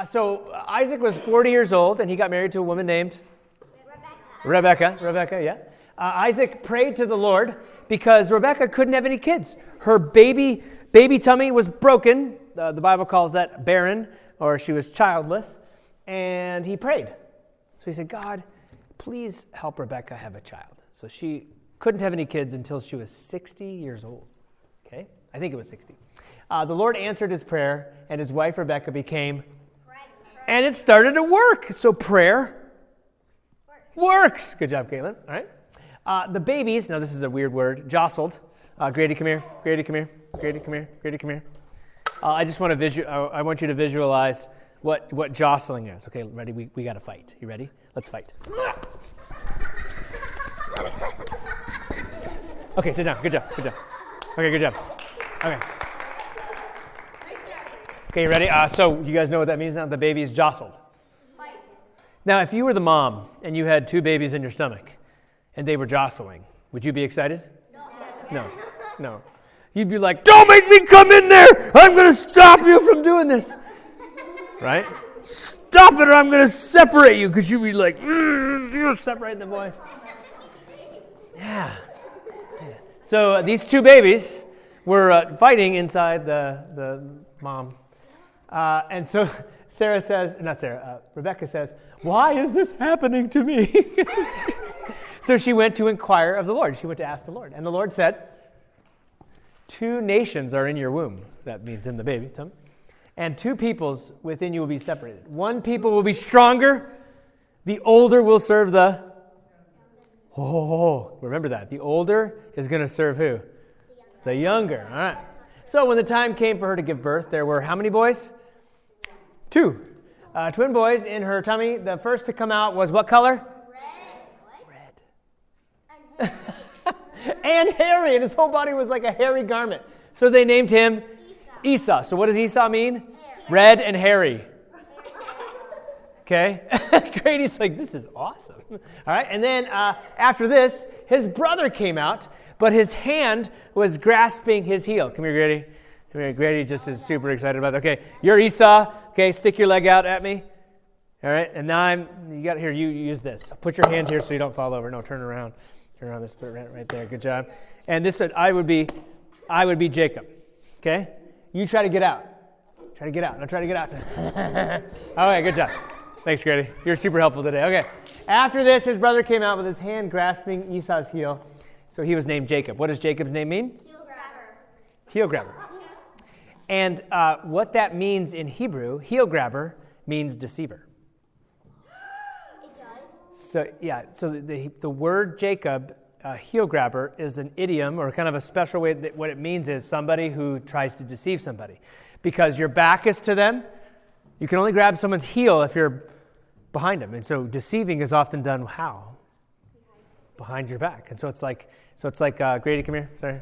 So Isaac was 40 years old, and he got married to a woman named Rebecca, yeah. Isaac prayed to the Lord because Rebecca couldn't have any kids. Her baby tummy was broken. The Bible calls that barren, or she was childless. And he prayed. So he said, God, please help Rebecca have a child. So she couldn't have any kids until she was 60 years old. Okay? I think it was 60. The Lord answered his prayer, and his wife Rebecca became pregnant. And it started to work. So prayer works. Good job, Caitlin. All right. The babies, now this is a weird word, jostled. Grady, come here. Grady, come here. Grady, come here. Grady, come here. I just want to I want you to visualize what jostling is. Okay, ready? We got to fight. You ready? Let's fight. Okay, sit down. Good job. Okay, good job. Okay. Okay, you ready? So you guys know what that means now? The baby is jostled. Now, if you were the mom and you had two babies in your stomach and they were jostling, would you be excited? No. You'd be like, don't make me come in there. I'm going to stop you from doing this. Right? Stop it or I'm going to separate you, because you'd be like, you're separating the boys. Yeah. So these two babies were fighting inside the mom. And so Rebecca says, why is this happening to me? So she went to inquire of the Lord. She went to ask the Lord. And the Lord said, 2 nations are in your womb. That means in the baby tummy. And 2 peoples within you will be separated. 1 people will be stronger. The older will serve the... remember that. The older is going to serve who? The younger. All right. So when the time came for her to give birth, there were how many boys? 2. Twin boys in her tummy. The first to come out was what color? Red. And hairy. And his whole body was like a hairy garment. So they named him Esau. So what does Esau mean? Red and hairy. Okay? Grady's like, this is awesome. All right. And then after this, his brother came out, but his hand was grasping his heel. Come here, Grady. Come here. Grady just is super excited about it. Okay. You're Esau. Okay. Stick your leg out at me. All right. And now you use this. Put your hand here so you don't fall over. No, turn around. Turn around this bit right there. Good job. And this said, I would be Jacob. Okay? You try to get out. Try to get out. No, try to get out. All right, good job. Thanks, Grady. You're super helpful today. Okay. After this, his brother came out with his hand grasping Esau's heel. So he was named Jacob. What does Jacob's name mean? Heel grabber. Heel grabber. And what that means in Hebrew, heel grabber, means deceiver. So the word Jacob, heel grabber, is an idiom or kind of a special way that what it means is somebody who tries to deceive somebody. Because your back is to them, you can only grab someone's heel if you're behind them. And so deceiving is often done how? Behind your back. And so it's like Grady, come here. Sorry.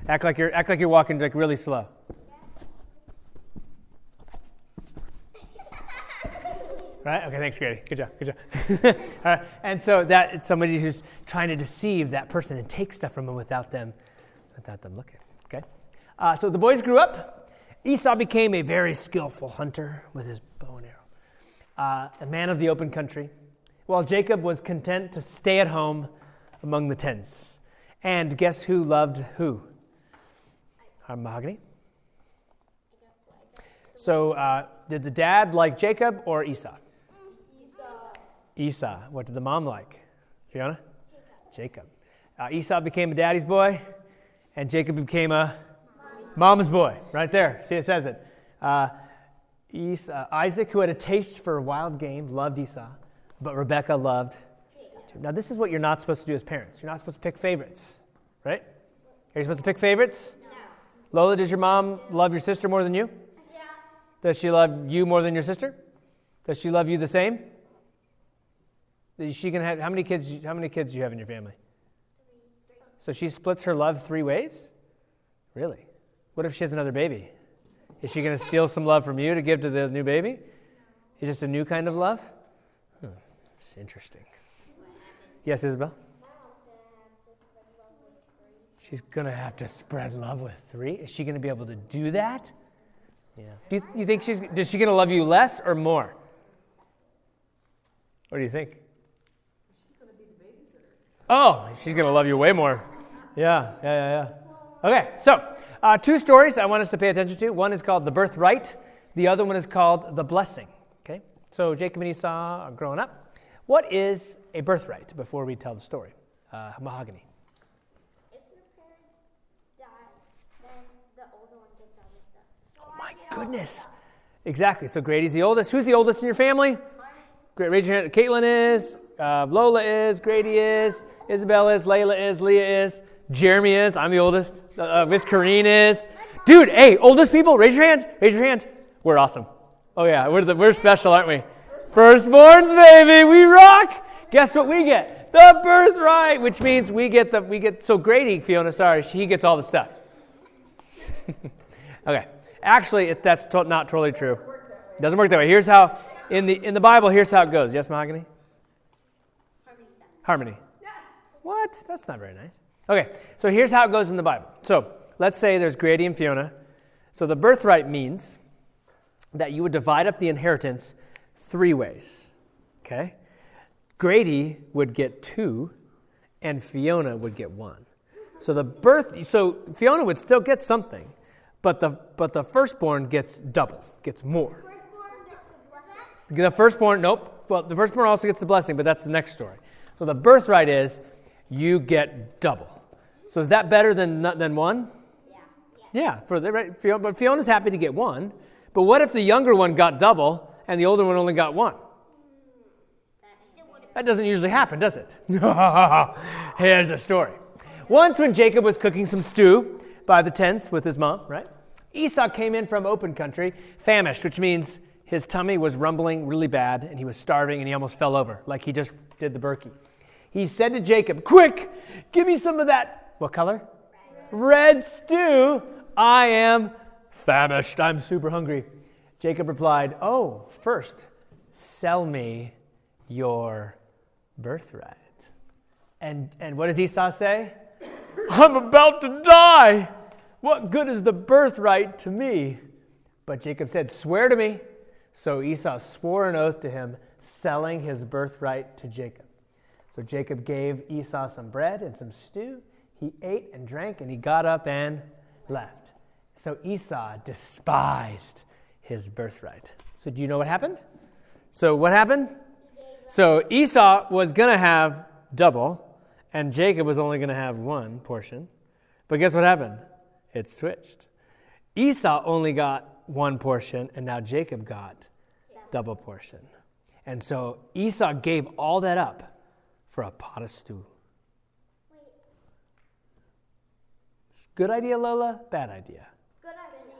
Act like you're walking like really slow. Right? Okay, thanks, Grady. Good job. And so that it's somebody who's trying to deceive that person and take stuff from them without them looking. Okay? So the boys grew up. Esau became a very skillful hunter with his bow and arrow. A man of the open country. While Jacob was content to stay at home among the tents. And guess who loved who? Mahogany. So did the dad like Jacob or Esau? Esau. What did the mom like? Fiona? Jacob. Esau became a daddy's boy, and Jacob became a mama's boy. Right there. See, it says it. Isaac, who had a taste for wild game, loved Esau, but Rebekah loved Jacob. Now, this is what you're not supposed to do as parents. You're not supposed to pick favorites, right? Are you supposed to pick favorites? No. Lola, does your mom love your sister more than you? Yeah. Does she love you more than your sister? Does she love you the same? Is she gonna have how many kids do you have in your family? 3. So she splits her love 3 ways? Really? What if she has another baby? Is she going to steal some love from you to give to the new baby? Is this a new kind of love? It's interesting. Yes, Isabel? She's going to have to spread love with 3? Is she going to be able to do that? Yeah. Do you think is she going to love you less or more? What do you think? She's going to be the babysitter. Oh, she's going to love you way more. Yeah. Okay, so 2 stories I want us to pay attention to. One is called The Birthright. The other one is called The Blessing. Okay, so Jacob and Esau are growing up. What is a birthright before we tell the story? Mahogany. If your parents die, then the older one gets all the stuff. So Oh my goodness. Exactly. So Grady's the oldest. Who's the oldest in your family? Great. Raise your hand. Caitlin is. Lola is. Grady is. Isabel is. Layla is. Leah is. Jeremy is. I'm the oldest. Miss Corrine is. Dude, hey, oldest people, raise your hand. Raise your hand. We're awesome. Oh yeah, we're special, aren't we? Firstborns, baby. We rock. Guess what we get? The birthright, which means we get. So Grady, Fiona, sorry, he gets all the stuff. Okay. Actually, that's not totally true. It doesn't work that way. Here's how, in the Bible, here's how it goes. Yes, Mahogany? Harmony. What? That's not very nice. Okay, so here's how it goes in the Bible. So let's say there's Grady and Fiona. So the birthright means that you would divide up the inheritance 3 ways. Okay? Grady would get 2, and Fiona would get 1. So Fiona would still get something, but the firstborn gets double, gets more. The firstborn, nope. Well, the firstborn also gets the blessing, but that's the next story. So the birthright is you get double. So is that better than 1? Yeah. But Fiona's happy to get 1. But what if the younger one got double and the older one only got 1? That doesn't usually happen, does it? Here's the story. Once when Jacob was cooking some stew by the tents with his mom, right? Esau came in from open country, famished, which means his tummy was rumbling really bad and he was starving and he almost fell over like he just did the Berkey. He said to Jacob, "Quick, give me some of that." What color? Red stew. I am famished. I'm super hungry. Jacob replied, "Oh, first, sell me your birthright." And what does Esau say? "I'm about to die. What good is the birthright to me?" But Jacob said, "Swear to me." So Esau swore an oath to him, selling his birthright to Jacob. So Jacob gave Esau some bread and some stew. He ate and drank, and he got up and left. So Esau despised his birthright. So do you know what happened? So what happened? So Esau was going to have double, and Jacob was only going to have 1 portion. But guess what happened? It switched. Esau only got 1 portion, and now Jacob got double portion. And so Esau gave all that up for a pot of stew. Good idea, Lola? Bad idea? Good idea.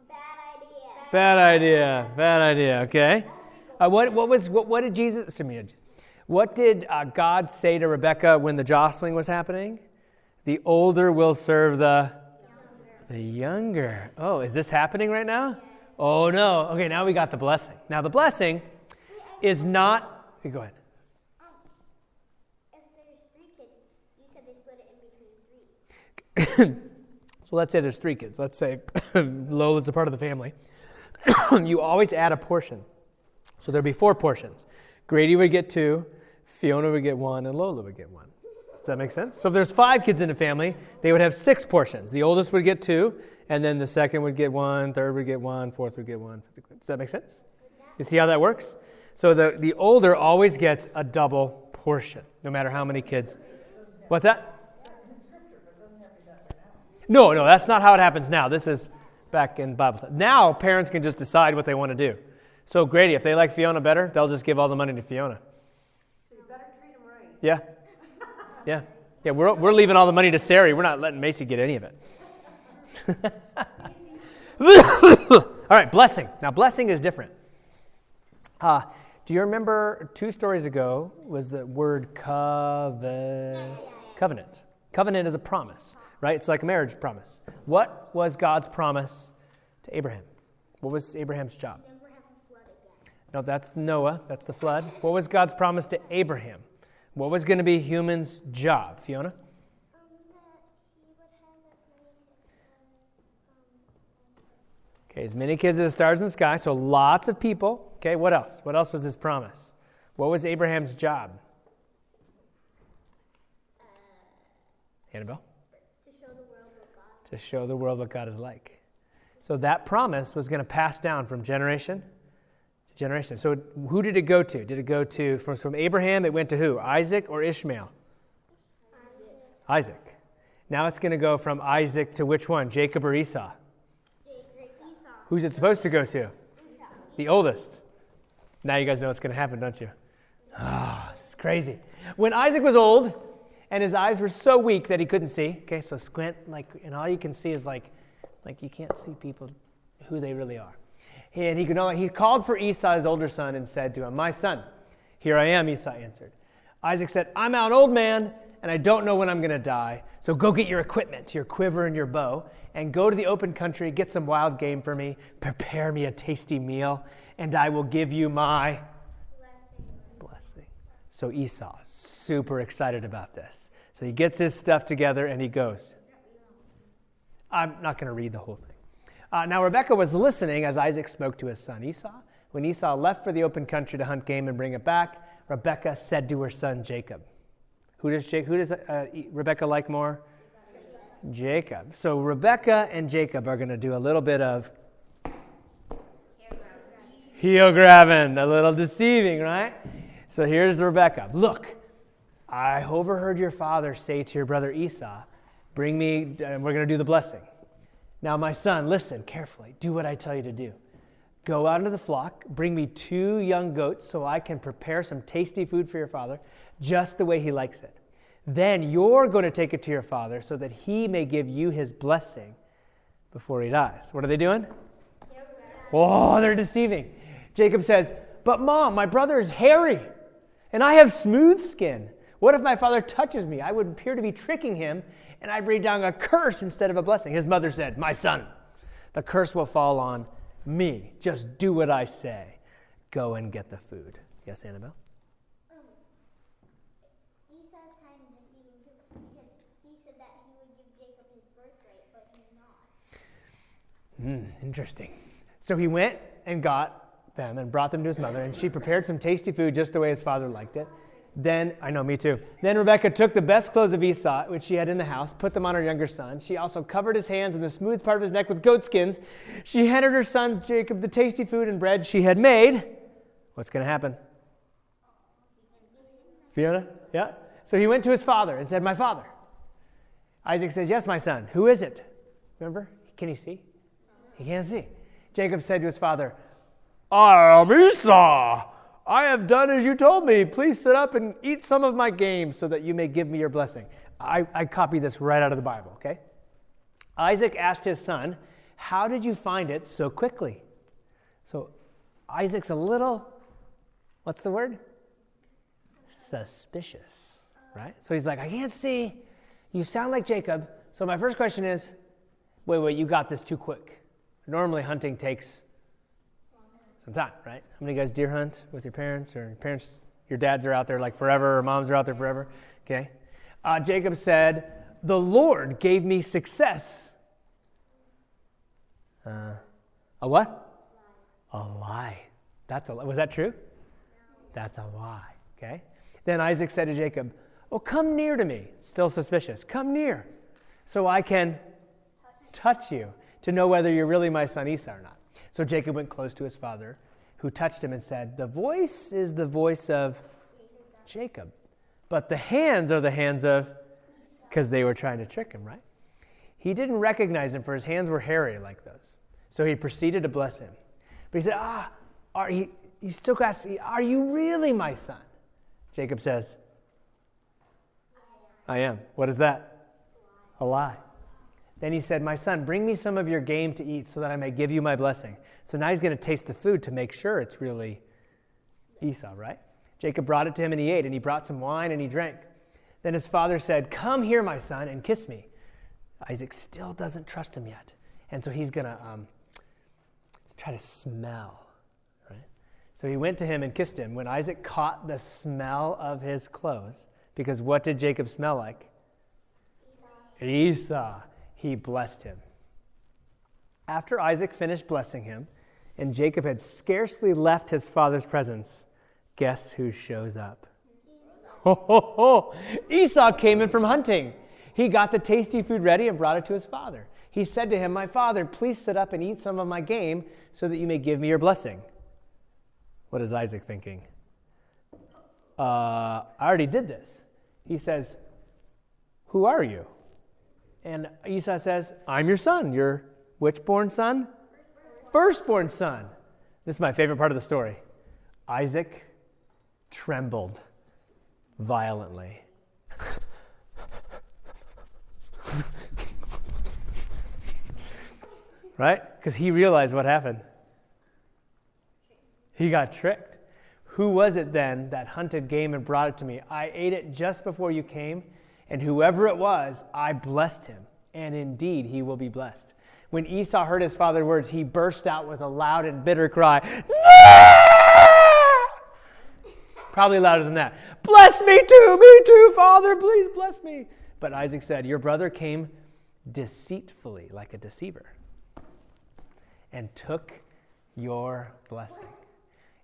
Bad idea. Bad idea. Bad idea. Okay. What did Jesus? What did God say to Rebekah when the jostling was happening? The older will serve the younger. Oh, is this happening right now? Oh no. Okay, now we got the blessing. Now the blessing is not. Go ahead. So let's say there's 3 kids. Let's say Lola's a part of the family. You always add a portion. So there'd be 4 portions. Grady would get 2, Fiona would get 1, and Lola would get 1. Does that make sense? So if there's 5 kids in a family, they would have 6 portions. The oldest would get 2, and then the second would get 1, third would get 1, fourth would get 1. Does that make sense? You see how that works? So the older always gets a double portion, no matter how many kids. What's that? No, that's not how it happens now. This is back in Bible study. Now, parents can just decide what they want to do. So, Grady, if they like Fiona better, they'll just give all the money to Fiona. So you better treat them right. Yeah. Yeah, we're leaving all the money to Sari. We're not letting Macy get any of it. All right, blessing. Now, blessing is different. Do you remember 2 stories ago was the word covenant? Covenant is a promise. Right? It's like a marriage promise. What was God's promise to Abraham? What was Abraham's job? Never have a flood again. No, that's Noah. That's the flood. What was God's promise to Abraham? What was going to be human's job? Fiona? That he would have Okay, as many kids as the stars in the sky, so lots of people. Okay, what else? What else was his promise? What was Abraham's job? Annabelle? To show the world what God. To show the world what God is like. So that promise was going to pass down from generation to generation. So who did it go to? Did it go to, from Abraham, it went to who? Isaac or Ishmael? Isaac. Now it's going to go from Isaac to which one? Jacob or Esau? Esau. Who's it supposed to go to? Esau. The oldest. Now you guys know what's going to happen, don't you? Ah, this is crazy. When Isaac was old and his eyes were so weak that he couldn't see, okay, so squint, and all you can see is like you can't see people who they really are. And he called for Esau, his older son, and said to him, "My son, here I am," Esau answered. Isaac said, "I'm an old man, and I don't know when I'm going to die. So go get your equipment, your quiver and your bow, and go to the open country, get some wild game for me, prepare me a tasty meal, and I will give you my blessing." So Esau, super excited about this. So he gets his stuff together and he goes. I'm not going to read the whole thing. Now Rebekah was listening as Isaac spoke to his son Esau. When Esau left for the open country to hunt game and bring it back, Rebekah said to her son Jacob. Who does Rebekah like more? Jacob. So Rebekah and Jacob are going to do a little bit of heel grabbing, a little deceiving, right? So here's Rebekah. "Look, I overheard your father say to your brother Esau, bring me, we're going to do the blessing. Now, my son, listen carefully. Do what I tell you to do. Go out into the flock, bring me 2 young goats so I can prepare some tasty food for your father, just the way he likes it. Then you're going to take it to your father so that he may give you his blessing before he dies." What are they doing? Oh, they're deceiving. Jacob says, "But Mom, my brother is hairy, and I have smooth skin. What if my father touches me? I would appear to be tricking him, and I bring down a curse instead of a blessing." His mother said, "My son, the curse will fall on me. Just do what I say. Go and get the food." Yes, Annabelle? Esau's kind of deceiving too, because he said that he would give Jacob his birthright, but he's not. Interesting. So he went and got them and brought them to his mother, and she prepared some tasty food just the way his father liked it. Then Rebekah took the best clothes of Esau, which she had in the house, put them on her younger son. She also covered his hands and the smooth part of his neck with goat skins. She handed her son Jacob the tasty food and bread she had made. What's going to happen? Fiona? Yeah? So he went to his father and said, "My father." Isaac says, "Yes, my son. Who is it?" Remember? Can he see? He can't see. Jacob said to his father, "I am Esau. I have done as you told me. Please sit up and eat some of my game so that you may give me your blessing." I copied this right out of the Bible, okay? Isaac asked his son, "How did you find it so quickly?" So Isaac's a little, what's the word? Suspicious, right? So he's like, "I can't see. You sound like Jacob." So my first question is, wait, you got this too quick. Normally hunting takes some time, right? How many of you guys deer hunt with your parents, or your dads are out there like forever, or moms are out there forever? Okay. Jacob said, "The Lord gave me success." A what? A lie. Was that true? That's a lie. Okay. Then Isaac said to Jacob, "Oh, come near to me." Still suspicious. "Come near so I can touch you to know whether you're really my son Esau or not." So Jacob went close to his father, who touched him and said, "The voice is the voice of Jacob, but the hands are the hands of," because they were trying to trick him, right? He didn't recognize him, for his hands were hairy like those. So he proceeded to bless him. But he said, he still asks, "Are you really my son?" Jacob says, "I am." What is that? A lie. Then he said, "My son, bring me some of your game to eat so that I may give you my blessing." So now he's going to taste the food to make sure it's really Esau, right? Jacob brought it to him and he ate, and he brought some wine and he drank. Then his father said, "Come here, my son, and kiss me." Isaac still doesn't trust him yet. And so he's going to try to smell, right? So he went to him and kissed him. When Isaac caught the smell of his clothes, because what did Jacob smell like? Esau. He blessed him. After Isaac finished blessing him, and Jacob had scarcely left his father's presence, guess who shows up? Esau came in from hunting. He got the tasty food ready and brought it to his father. He said to him, "My father, please sit up and eat some of my game so that you may give me your blessing." What is Isaac thinking? I already did this. He says, "Who are you?" And Esau says, "I'm your son." Your which-born son? Firstborn son. This is my favorite part of the story. Isaac trembled violently. Right? Because he realized what happened. He got tricked. Who was it then that hunted game and brought it to me? I ate it just before you came, and whoever it was, I blessed him. And indeed, he will be blessed. When Esau heard his father's words, he burst out with a loud and bitter cry. No! Probably louder than that. "Bless me too, Father, please bless me." But Isaac said, "Your brother came deceitfully, like a deceiver, and took your blessing."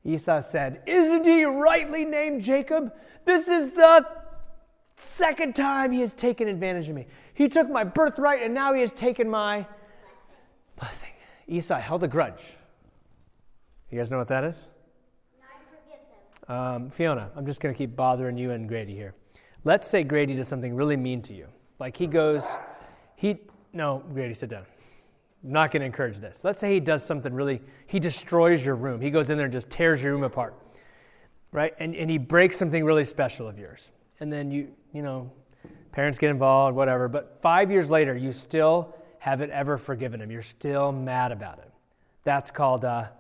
Esau said, "Isn't he rightly named Jacob? This is the second time he has taken advantage of me. He took my birthright, and now he has taken my blessing." Esau held a grudge. You guys know what that is? Fiona, I'm just going to keep bothering you and Grady here. Let's say Grady does something really mean to you. Like no, Grady, sit down. I'm not going to encourage this. Let's say he does something he destroys your room. He goes in there and just tears your room apart, right? And he breaks something really special of yours. And then you parents get involved, whatever. But 5 years later, you still haven't ever forgiven him. You're still mad about it. That's called a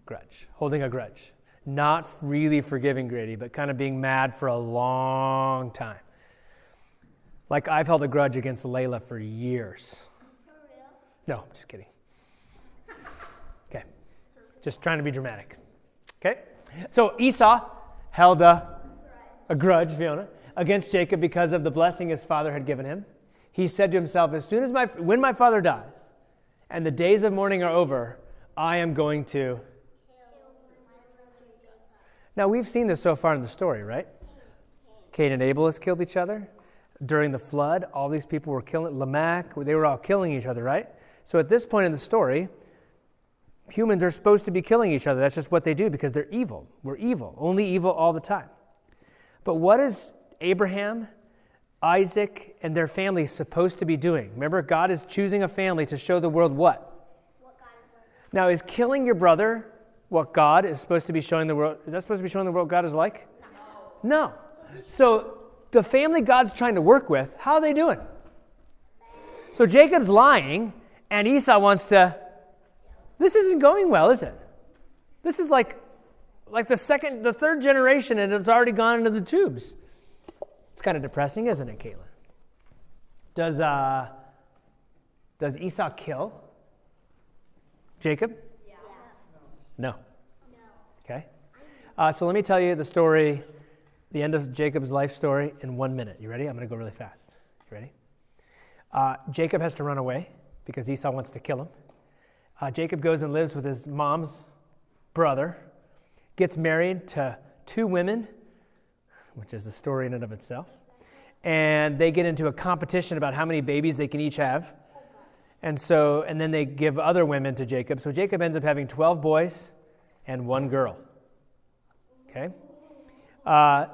grudge, holding a grudge. Not really forgiving Grady, but kind of being mad for a long time. Like I've held a grudge against Layla for years. No, just kidding. Okay. Just trying to be dramatic. Okay? So Esau held a grudge, Fiona, against Jacob because of the blessing his father had given him. He said to himself, when my father dies and the days of mourning are over, I am going to... Now, we've seen this so far in the story, right? Cain and Abel has killed each other. During the flood, all these people were killing, Lamech, they were all killing each other, right? So at this point in the story, humans are supposed to be killing each other. That's just what they do because they're evil. We're evil, only evil all the time. But what is Abraham, Isaac, and their family supposed to be doing? Remember, God is choosing a family to show the world what? What God is like. Now, is killing your brother what God is supposed to be showing the world? Is that supposed to be showing the world God is like? No. So the family God's trying to work with, how are they doing? So Jacob's lying, and Esau wants to... This isn't going well, is it? This is like the third generation, and it's already gone into the tubes. It's kind of depressing, isn't it, Caitlin? Does Esau kill Jacob? Yeah. No. Okay. So let me tell you the story, the end of Jacob's life story in 1 minute. You ready? I'm going to go really fast. You ready? Jacob has to run away because Esau wants to kill him. Jacob goes and lives with his mom's brother, gets married to 2 women, which is a story in and of itself, and they get into a competition about how many babies they can each have. And then they give other women to Jacob. So Jacob ends up having 12 boys and 1 girl. Okay?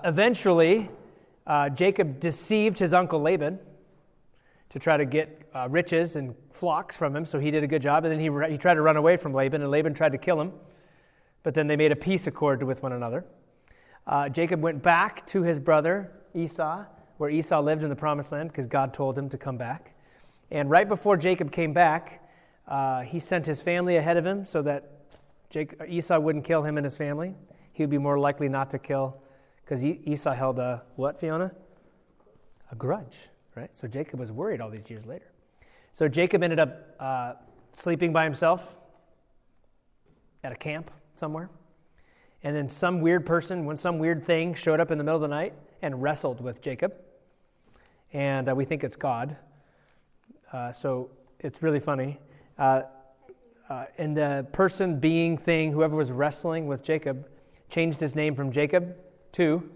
Eventually, Jacob deceived his uncle Laban to try to get riches and flocks from him, so he did a good job. And then he tried to run away from Laban, and Laban tried to kill him. But then they made a peace accord with one another. Jacob went back to his brother Esau, where Esau lived in the Promised Land, because God told him to come back. And right before Jacob came back, he sent his family ahead of him so that Esau wouldn't kill him and his family. He would be more likely not to kill, because Esau held a, what, Fiona? A grudge, right? So Jacob was worried all these years later. So Jacob ended up sleeping by himself at a camp somewhere. And then some weird thing showed up in the middle of the night and wrestled with Jacob. And we think it's God. So it's really funny. And the person, being, thing, whoever was wrestling with Jacob, changed his name from Jacob to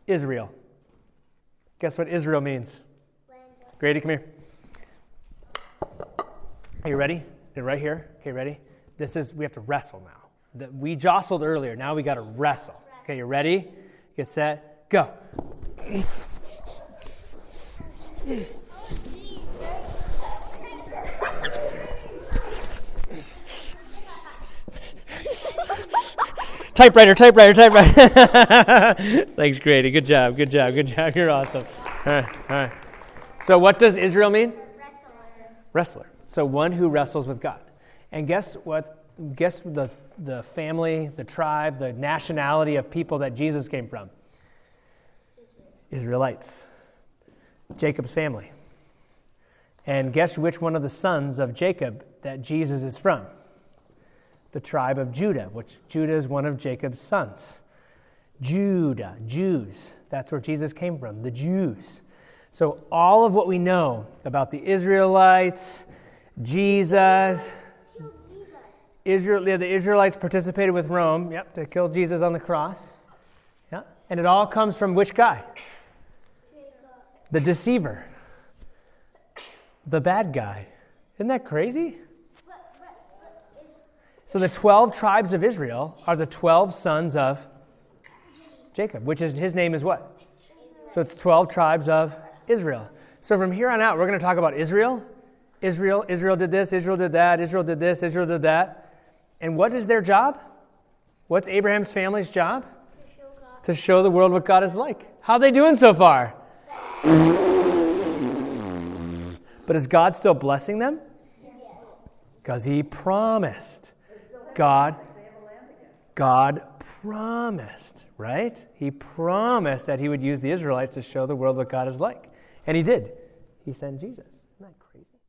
Israel. Guess what Israel means? Grady, come here. Are you ready? They're right here. Okay, ready? We have to wrestle now. We jostled earlier. Now we got to wrestle. Okay, you ready? Get set, go. Typewriter. Thanks, Grady. Good job. You're awesome. All right. So what does Israel mean? Wrestler. So one who wrestles with God. And guess what? Guess the family, the tribe, the nationality of people that Jesus came from? Israelites. Jacob's family. And guess which one of the sons of Jacob that Jesus is from? The tribe of Judah, which Judah is one of Jacob's sons. Judah, Jews. That's where Jesus came from, the Jews. So all of what we know about the Israelites, Jesus, the Israelites participated with Rome, to kill Jesus on the cross. Yeah, and it all comes from which guy? The deceiver. The bad guy. Isn't that crazy? So the 12 tribes of Israel are the 12 sons of Jacob, which is his name is what? So it's 12 tribes of Israel. So from here on out, we're going to talk about Israel. Israel did this, Israel did that, Israel did this, Israel did that. And what is their job? What's Abraham's family's job? To show the world what God is like. How are they doing so far? But is God still blessing them? Because he promised. God promised, right? He promised that he would use the Israelites to show the world what God is like. And he did. He sent Jesus. Isn't that crazy?